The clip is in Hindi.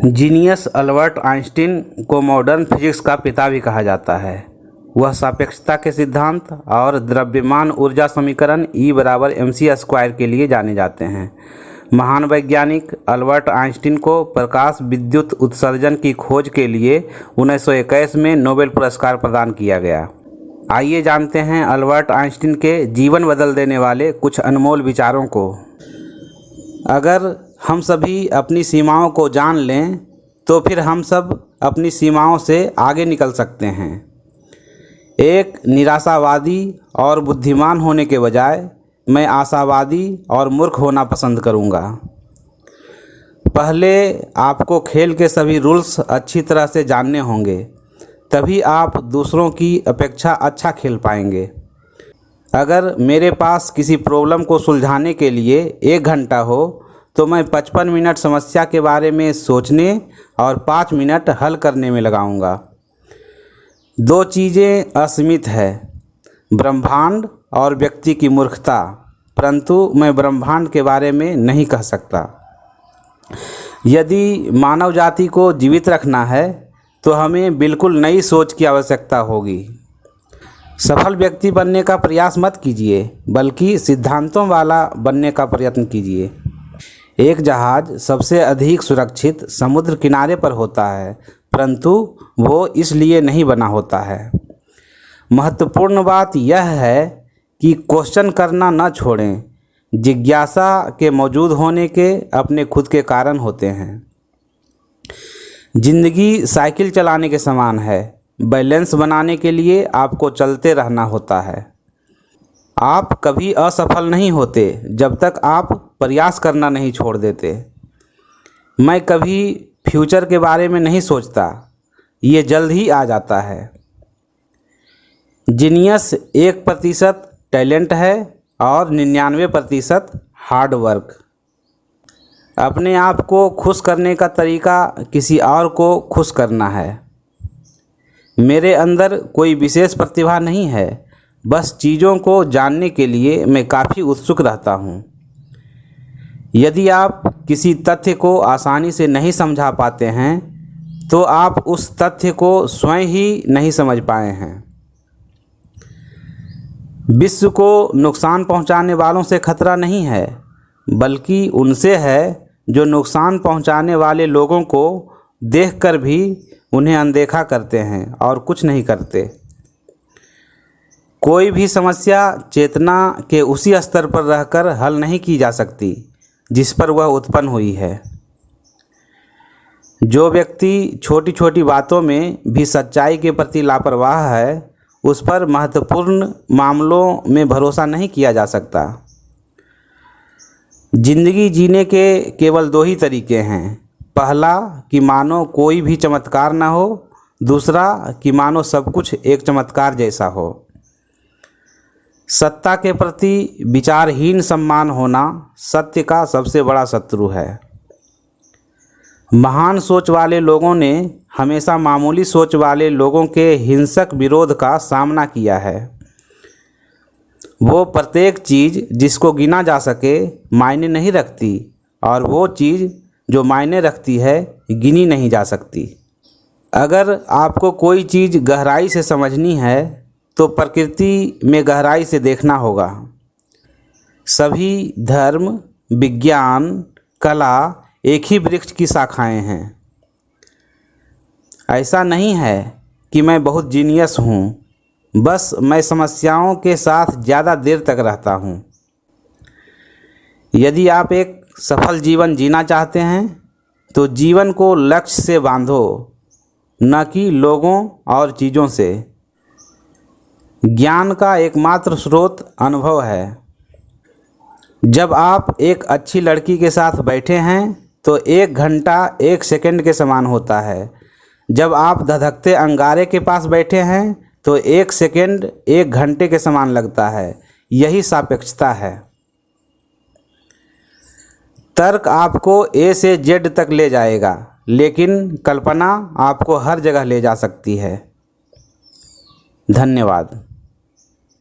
जीनियस अल्बर्ट आइंस्टीन को मॉडर्न फिजिक्स का पिता भी कहा जाता है। वह सापेक्षता के सिद्धांत और द्रव्यमान ऊर्जा समीकरण E=mc² के लिए जाने जाते हैं। महान वैज्ञानिक अल्बर्ट आइंस्टीन को प्रकाश विद्युत उत्सर्जन की खोज के लिए 1921 में नोबेल पुरस्कार प्रदान किया गया। आइए जानते हैं अल्बर्ट आइंस्टीन के जीवन बदल देने वाले कुछ अनमोल विचारों को। अगर हम सभी अपनी सीमाओं को जान लें तो फिर हम सब अपनी सीमाओं से आगे निकल सकते हैं। एक निराशावादी और बुद्धिमान होने के बजाय मैं आशावादी और मूर्ख होना पसंद करूंगा। पहले आपको खेल के सभी रूल्स अच्छी तरह से जानने होंगे, तभी आप दूसरों की अपेक्षा अच्छा खेल पाएंगे। अगर मेरे पास किसी प्रॉब्लम को सुलझाने के लिए 1 घंटा हो तो मैं 55 मिनट समस्या के बारे में सोचने और 5 मिनट हल करने में लगाऊंगा। 2 चीज़ें असीमित है, ब्रह्मांड और व्यक्ति की मूर्खता, परंतु मैं ब्रह्मांड के बारे में नहीं कह सकता। यदि मानव जाति को जीवित रखना है तो हमें बिल्कुल नई सोच की आवश्यकता होगी। सफल व्यक्ति बनने का प्रयास मत कीजिए, बल्कि सिद्धांतों वाला बनने का प्रयत्न कीजिए। एक जहाज़ सबसे अधिक सुरक्षित समुद्र किनारे पर होता है, परंतु वो इसलिए नहीं बना होता है। महत्वपूर्ण बात यह है कि क्वेश्चन करना न छोड़ें। जिज्ञासा के मौजूद होने के अपने खुद के कारण होते हैं। जिंदगी साइकिल चलाने के समान है। बैलेंस बनाने के लिए आपको चलते रहना होता है। आप कभी असफल नहीं होते जब तक आप प्रयास करना नहीं छोड़ देते। मैं कभी फ्यूचर के बारे में नहीं सोचता, ये जल्द ही आ जाता है। जीनियस 1% टैलेंट है और 99% हार्ड वर्क। अपने आप को खुश करने का तरीका किसी और को खुश करना है। मेरे अंदर कोई विशेष प्रतिभा नहीं है, बस चीज़ों को जानने के लिए मैं काफ़ी उत्सुक रहता हूँ। यदि आप किसी तथ्य को आसानी से नहीं समझा पाते हैं तो आप उस तथ्य को स्वयं ही नहीं समझ पाए हैं। विश्व को नुकसान पहुंचाने वालों से खतरा नहीं है, बल्कि उनसे है जो नुकसान पहुंचाने वाले लोगों को देखकर भी उन्हें अनदेखा करते हैं और कुछ नहीं करते। कोई भी समस्या चेतना के उसी स्तर पर रहकर हल नहीं की जा सकती जिस पर वह उत्पन्न हुई है। जो व्यक्ति छोटी छोटी बातों में भी सच्चाई के प्रति लापरवाह है, उस पर महत्वपूर्ण मामलों में भरोसा नहीं किया जा सकता। जिंदगी जीने के केवल 2 ही तरीके हैं। पहला कि मानो कोई भी चमत्कार न हो, दूसरा कि मानो सब कुछ एक चमत्कार जैसा हो। सत्ता के प्रति विचारहीन सम्मान होना सत्य का सबसे बड़ा शत्रु है। महान सोच वाले लोगों ने हमेशा मामूली सोच वाले लोगों के हिंसक विरोध का सामना किया है। वो प्रत्येक चीज़ जिसको गिना जा सके मायने नहीं रखती, और वो चीज़ जो मायने रखती है गिनी नहीं जा सकती। अगर आपको कोई चीज़ गहराई से समझनी है तो प्रकृति में गहराई से देखना होगा। सभी धर्म, विज्ञान, कला एक ही वृक्ष की शाखाएं हैं। ऐसा नहीं है कि मैं बहुत जीनियस हूँ, बस मैं समस्याओं के साथ ज़्यादा देर तक रहता हूँ। यदि आप एक सफल जीवन जीना चाहते हैं तो जीवन को लक्ष्य से बांधो, न कि लोगों और चीज़ों से। ज्ञान का एकमात्र स्रोत अनुभव है। जब आप एक अच्छी लड़की के साथ बैठे हैं तो 1 घंटा 1 सेकंड के समान होता है। जब आप धधकते अंगारे के पास बैठे हैं तो 1 सेकंड 1 घंटे के समान लगता है। यही सापेक्षता है। तर्क आपको A से Z तक ले जाएगा, लेकिन कल्पना आपको हर जगह ले जा सकती है। धन्यवाद।